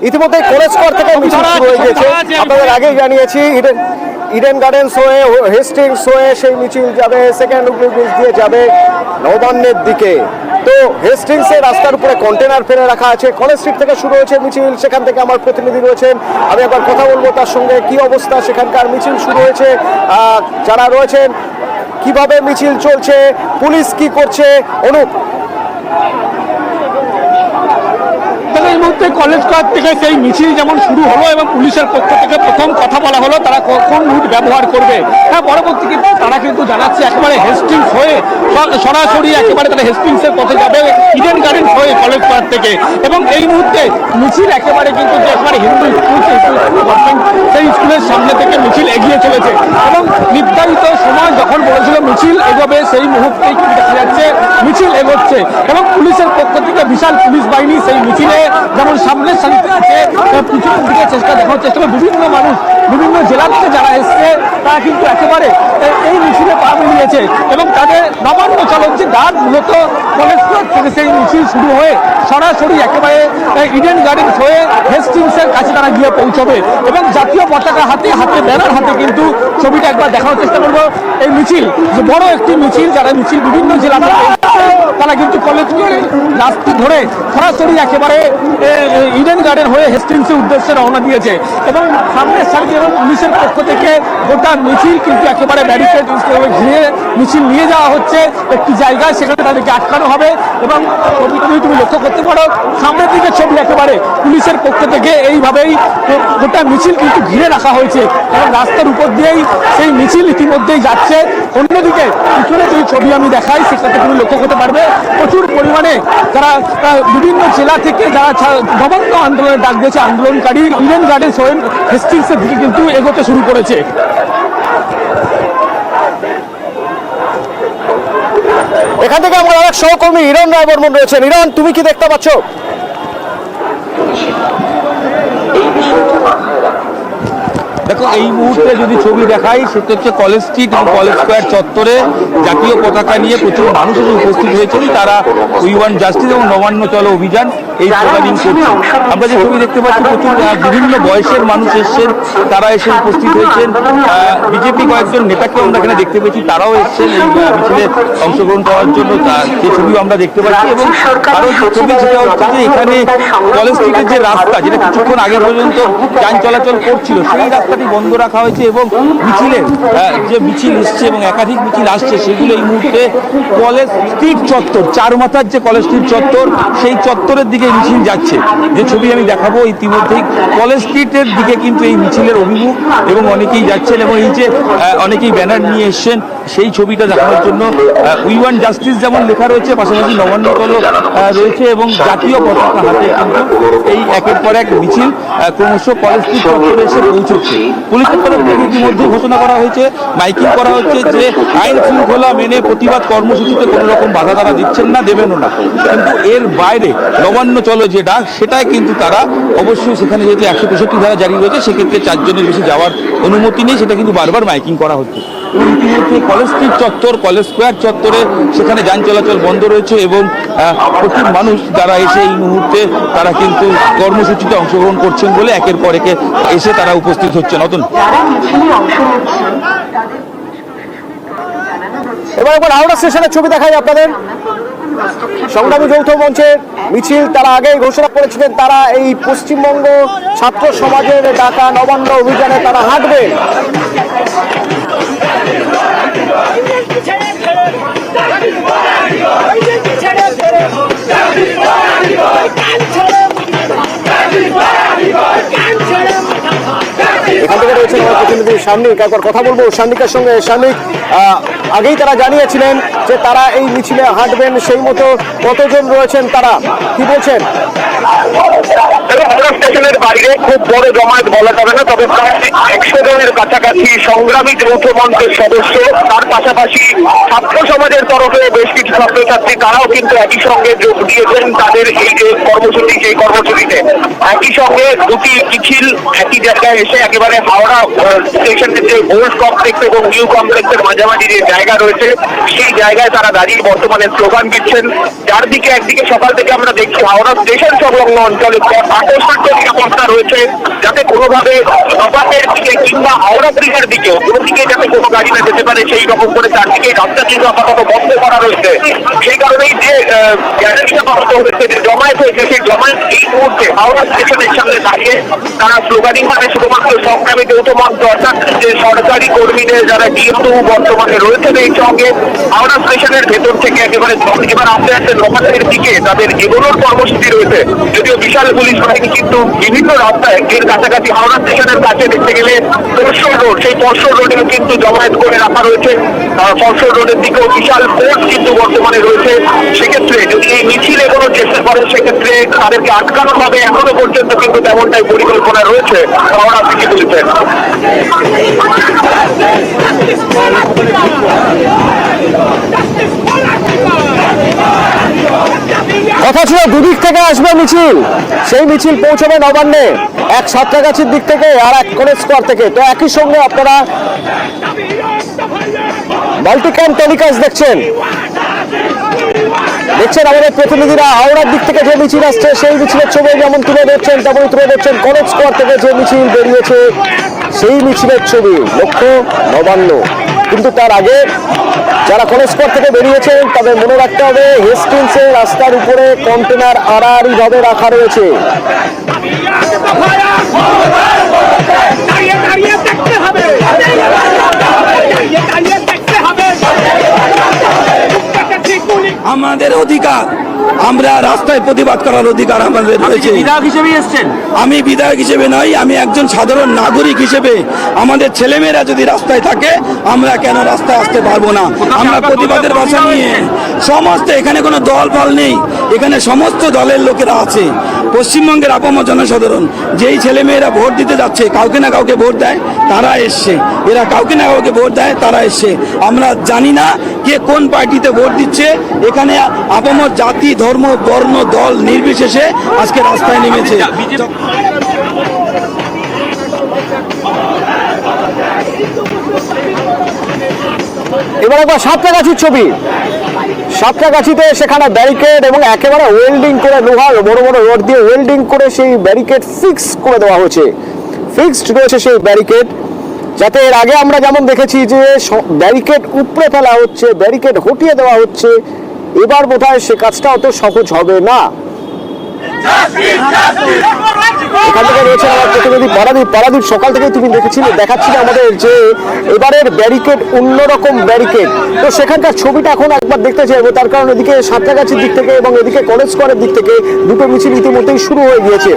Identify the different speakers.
Speaker 1: ইতিমধ্যে college square থেকে মিছিল শুরু হয়ে গেছে। আপনাদের আগেই জানিয়েছি ইডেন গার্ডেন্স হয়ে হেস্টিংস হয়ে সেই মিছিল যাবে, সেকেন্ড হুগলি ব্রিজ দিয়ে যাবে নবান্নের দিকে। তো হেস্টিংসের রাস্তার উপরে কন্টেনার ফেলে রাখা আছে। কলেজ স্ট্রিট থেকে শুরু হয়েছে মিছিল, সেখান থেকে আমার প্রতিনিধি রয়েছেন, আমি একবার কথা বলবো তার সঙ্গে। কি অবস্থা সেখানকার? মিছিল শুরু হয়েছে, যারা রয়েছেন কিভাবে মিছিল চলছে, পুলিশ কি করছে? অনুপ,
Speaker 2: এই মুহূর্তে কলেজ স্কোয়ার থেকে সেই মিছিল যেমন শুরু হলো এবং পুলিশের পক্ষ থেকে প্রথম কথা বলা হলো তারা কোন রুট ব্যবহার করবে। হ্যাঁ, পরবর্তী কিন্তু তারা কিন্তু জানাচ্ছে একেবারে হেস্টিংস হয়ে সরাসরি একেবারে তারা হেস্টিংসের পথে যাবে ইডেন গার্ডেন্স হয়ে কলেজ স্কোয়ার থেকে। এবং এই মুহূর্তে মিছিল একেবারে কিন্তু যে একেবারে হিন্দু স্কুল সেই স্কুলের সামনে থেকে মিছিল এগিয়ে চলেছে এবং নির্ধারিত সময় যখন বলেছিল মিছিল এগোবে সেই মুহূর্তেই কিন্তু দেখা যাচ্ছে মিছিল এগোচ্ছে এবং পুলিশের পক্ষ থেকে বিশাল পুলিশ বাহিনী সেই মিছিলে যেমন সামনের সারিতে আছে, পিছনের দিকে দেখার চেষ্টা করে বিভিন্ন মানুষ বিভিন্ন জেলা থেকে যারা এসছে তারা কিন্তু একেবারে এই মিছিলে পা মিলিয়েছে এবং তাদের নবান্ন চলন যে ডাক মূলত কলেজ স্কোয়ার থেকে সেই মিছিল শুরু হয়ে সরাসরি একেবারে ইডেন গার্ডেন্স হয়ে হেস্টিংসের কাছে তারা গিয়ে পৌঁছবে এবং জাতীয় পতাকা হাতে হাতে ব্যানার হাতে কিন্তু ছবিটা একবার দেখানোর চেষ্টা করবো। এই মিছিল যে বড় একটি মিছিল, যারা মিছিল বিভিন্ন জেলা থেকে তারা কিন্তু কলেজ রাস্তা ধরে সরাসরি একেবারে ইডেন গার্ডেন হয়ে হেস্টিংসের উদ্দেশ্যে রওনা দিয়েছে এবং সামনের সারিতে এবং পুলিশের পক্ষ থেকে গোটা মিছিল কিন্তু একেবারে ব্যারিকেড ঘিরে মিছিল নিয়ে যাওয়া হচ্ছে একটি জায়গায়, সেখানে তাদেরকে আটকানো হবে এবং তুমি লক্ষ্য করতে পারো সামনের দিকে ছবি একেবারে পুলিশের পক্ষ থেকে এইভাবেই গোটা মিছিল কিন্তু ঘিরে রাখা হয়েছে এবং রাস্তার উপর দিয়েই সেই মিছিল ইতিমধ্যেই যাচ্ছে। অন্যদিকে পিছনে যে ছবি আমি দেখাই সেটাতে তুমি লক্ষ্য করতে পারবে প্রচুর পরিমাণে যারা বিভিন্ন জেলা থেকে যারা নবান্ন আন্দোলনের ডাক দিয়েছে আন্দোলনকারী ইডেন গার্ডেন্স হয়ে হেস্টিংসের দিকে কিন্তু এগোতে শুরু করেছে।
Speaker 1: এখান থেকে আমার আরেক সহকর্মী হিরণ রায় বর্মন রয়েছেন। হিরণ, তুমি কি দেখতে পাচ্ছ?
Speaker 2: দেখো, এই মুহূর্তে যদি ছবি দেখাই সেটা হচ্ছে কলেজ স্ট্রিট এবং কলেজ স্কোয়ার চত্বরে জাতীয় পতাকা নিয়ে প্রচুর মানুষ উপস্থিত হয়েছেন। তারা উই ওয়ান্ট জাস্টিস এবং নবান্ন চলো অভিযান এই স্লোগানিং করছে। আমরা যে ছবি দেখতে পাচ্ছি প্রচুর বিভিন্ন বয়সের মানুষ এসছেন, তারা এসে উপস্থিত হয়েছেন। বিজেপি কয়েকজন নেতাকেও আমরা এখানে দেখতে পেয়েছি, তারাও এসছেন এই মিছিলে অংশগ্রহণ করার জন্য। যে ছবিও আমরা দেখতে পাচ্ছি এবং আরও ছবি যেটা হচ্ছে যে এখানে কলেজ স্ট্রিটের যে রাস্তা, যেটা কিছুক্ষণ আগে পর্যন্ত যান চলাচল করছিল, সেই রাস্তাটি বন্ধ রাখা হয়েছে এবং মিছিলের যে মিছিল এসছে এবং একাধিক মিছিল আসছে সেগুলো এই মুহূর্তে কলেজ স্ট্রিট চত্বর, চার মাথার যে কলেজ স্ট্রিট চত্বর সেই চত্বরের দিকে মিছিল যাচ্ছে। যে ছবি আমি দেখাবো ইতিমধ্যেই কলেজ স্ট্রিটের দিকে কিন্তু এই মিছিলের অভিমুখ এবং অনেকেই যাচ্ছেন এবং এই যে অনেকেই ব্যানার নিয়ে এসছেন সেই ছবিটা দেখানোর জন্য উই ওয়ান্ট জাস্টিস যেমন লেখা রয়েছে, পাশাপাশি নবান্ন চলো রয়েছে এবং জাতীয় পতাকা হাতে কিন্তু এই একের পর এক মিছিল ক্রমশ কলেজ স্ট্রিট চত্বরে এসে পৌঁছচ্ছে। পুলিশের তরফ থেকে ইতিমধ্যে ঘোষণা করা হয়েছে, মাইকিং করা হচ্ছে যে আইন শৃঙ্খলা মেনে প্রতিবাদ কর্মসূচিতে কোনো রকম বাধা তারা দিচ্ছেন না, দেবেনও না। কিন্তু এর বাইরে নবান্ন চলো যে ডাক, সেটাই কিন্তু তারা অবশ্যই সেখানে যেহেতু 163 ধারা জারি রয়েছে সেক্ষেত্রে 4 জনের বেশি যাওয়ার অনুমতি নেই, সেটা কিন্তু বারবার মাইকিং করা হচ্ছে। এবং ইতিমধ্যে কলেজ স্ট্রিট চত্বর, কলেজ স্কোয়ার চত্বরে সেখানে যান চলাচল বন্ধ রয়েছে এবং প্রচুর মানুষ যারা এসে এই মুহূর্তে তারা কিন্তু কর্মসূচিতে অংশগ্রহণ করছেন বলে একের পর একে এসে তারা উপস্থিত হচ্ছেন। নতুন
Speaker 1: এবার একবার হাওড়া স্টেশনের ছবি দেখাই আপনাদের। সংগ্রামী যৌথ মঞ্চের মিছিল তারা আগেই ঘোষণা করেছিলেন, তারা এই পশ্চিমবঙ্গ ছাত্র সমাজের ডাকা নবান্ন অভিযানে তারা হাঁটবে। এখান থেকে রয়েছেন আমার প্রতিনিধি শান্নিক, একবার কথা বলবো শান্নিকের সঙ্গে। শান্নিক, আগেই তারা জানিয়েছিলেন যে তারা এই মিছিলে হাঁটবেন, সেই মতো কতজন রয়েছেন, তারা কি বলছেন?
Speaker 3: স্টেশনের বাইরে ঘিরে খুব বড় জমায়েত বলা যাবে না, তবে প্রায় 100 জনের কাছাকাছি সংগ্রামী যৌথ মঞ্চের সদস্য, তার পাশাপাশি ছাত্র সমাজের তরফে বেশ কিছু ছাত্রছাত্রী তারাও কিন্তু একই সঙ্গে যোগ দিয়েছেন তাদের এই যে কর্মসূচি, সেই কর্মসূচিতে একই সঙ্গে দুটি মিছিল একই জায়গায় এসে একেবারে হাওড়া স্টেশনের যে ওল্ড কমপ্লেক্স এবং নিউ কমপ্লেক্সের মাঝামাঝি যে জায়গা রয়েছে সেই জায়গায় তারা দাঁড়িয়ে বর্তমানে স্লোগান দিচ্ছেন। চারদিকে একদিকে সকাল থেকে আমরা দেখছি হাওড়া স্টেশন সংলগ্ন অঞ্চলে আকস্মিক নিরাপত্তা রয়েছে, যাতে কোনোভাবে নবাবের দিকে কিংবা হাওড়া ব্রিজের দিকে কোনো দিকে যাতে কোনো গাড়ি না যেতে পারে সেই রকম করে চারদিকে রাস্তা কিন্তু আপাতত বন্ধ করা রয়েছে। সেই কারণেই যে গ্যালারিটা পাঠানো হয়েছে, যে জমায়েত হয়েছে, সেই জমায়েত এই মুহূর্তে হাওড়া স্টেশনের সামনে দাঁড়িয়ে তারা স্লোগানিং মানে শুধুমাত্র সংগ্রামী যৌথ মঞ্চ অর্থাৎ যে সরকারি কর্মীদের যারা কিন্তু বর্তমানে রয়েছেন এই সঙ্গে হাওড়া স্টেশনের ভেতর থেকে একেবারে এবার আস্তে আস্তে নবাবের দিকে তাদের এগোনোর কর্মসূচি রয়েছে। যদিও বিশাল পুলিশ বাহিনী কিন্তু বিভিন্ন রাস্তায় এর কাছাকাছি হাওড়া স্টেশনের কাছে দেখতে গেলে পরশর রোড, সেই পরশর রোডেও কিন্তু জমায়েত করে রাখা রয়েছে। পরশর রোডের দিকেও বিশাল ফোর্স কিন্তু বর্তমানে রয়েছে। সেক্ষেত্রে যদি এই মিছিল এগোনোর চেষ্টা করে সেক্ষেত্রে তাদেরকে আটকানো হবে, এখনো পর্যন্ত কিন্তু তেমনটাই পরিকল্পনা রয়েছে হাওড়া সিটি পুলিশের।
Speaker 1: কথা ছিল দুদিক থেকে আসবে মিছিল, সেই মিছিল পৌঁছবে নবান্নে, এক সাঁতরাগাছির দিক থেকে আর এক কলেজ স্কোয়ার থেকে। তো একই সঙ্গে আপনারা মাল্টিক্যাম টেলিকাস্ট দেখছেন আমাদের প্রতিনিধিরা হাওড়ার দিক থেকে যে মিছিল আসছে সেই মিছিলের ছবি যেমন তুলে ধরছেন তেমনই তুলে ধরছেন কলেজ স্কোয়ার থেকে যে মিছিল বেরিয়েছে সেই মিছিলের ছবি, লক্ষ্য নবান্ন। কিন্তু তার আগে যারা কলেজ স্কোয়ার থেকে বেরিয়েছেন তাদের মনে রাখতে হবে হেস্টিংসের রাস্তার উপরে কন্টেনার আড়াআড়ি ভাবে রাখা রয়েছে।
Speaker 4: আমাদের অধিকার, আমরা রাস্তায় প্রতিবাদ করার অধিকার আমাদের রয়েছে।
Speaker 2: বিধায়ক হিসেবে এসেছেন?
Speaker 4: আমি বিধায়ক হিসেবে নই, আমি একজন সাধারণ নাগরিক হিসেবে আমাদের ছেলেমেয়েরা যদি রাস্তায় থাকে আমরা কেন রাস্তায় আসতে পারবো না? আমরা প্রতিবাদের ভাষা নিয়ে সমস্ত, এখানে কোনো দল ফল নেই, এখানে সমস্ত দলের লোকেরা আছে। পশ্চিমবঙ্গের আপামর জনসাধারণ যেই ছেলেমেয়েরা ভোট দিতে যাচ্ছে, কাউকে না কাউকে ভোট দেয়, তারা এসছে। এরা কাউকে না কাউকে ভোট দেয়, তারা এসছে। আমরা জানি না কে কোন পার্টিতে ভোট দিচ্ছে। এখানে আপামর জাতি, ধর্ম, বর্ণ, দল নির্বিশেষে আজকে রাস্তায় নেমেছে।
Speaker 1: এবার একবার সাঁতরাগাছির ছবি, সাঁতরাগাছিতে সেখানে ব্যারিকেড এবং একেবারে ওয়েল্ডিং করে লোহার বড় বড় রড দিয়ে ওয়েল্ডিং করে সেই ব্যারিকেড ফিক্স করে দেওয়া হয়েছে। ফিক্সড রয়েছে সেই ব্যারিকেড, যাতে এর আগে আমরা যেমন দেখেছি যে ব্যারিকেড উপড়ে ফেলা হচ্ছে, ব্যারিকেড হটিয়ে দেওয়া হচ্ছে, এবার বোধহয় সে কাজটা অত সহজ হবে না। এখান থেকে রয়েছে আমার প্রতিনিধি পারাদীপ। সকাল থেকে তুমি দেখাচ্ছিলে আমাদের যে এবারের ব্যারিকেড অন্যরকম ব্যারিকেড। তো সেখানকার ছবিটা এখন একবার দেখতে চাইবো, তার কারণ এদিকে সাঁতরাগাছির দিক থেকে এবং এদিকে কলেজ স্কোয়ারের দিক থেকে দুটো মিছিল ইতিমধ্যেই শুরু হয়ে গিয়েছে।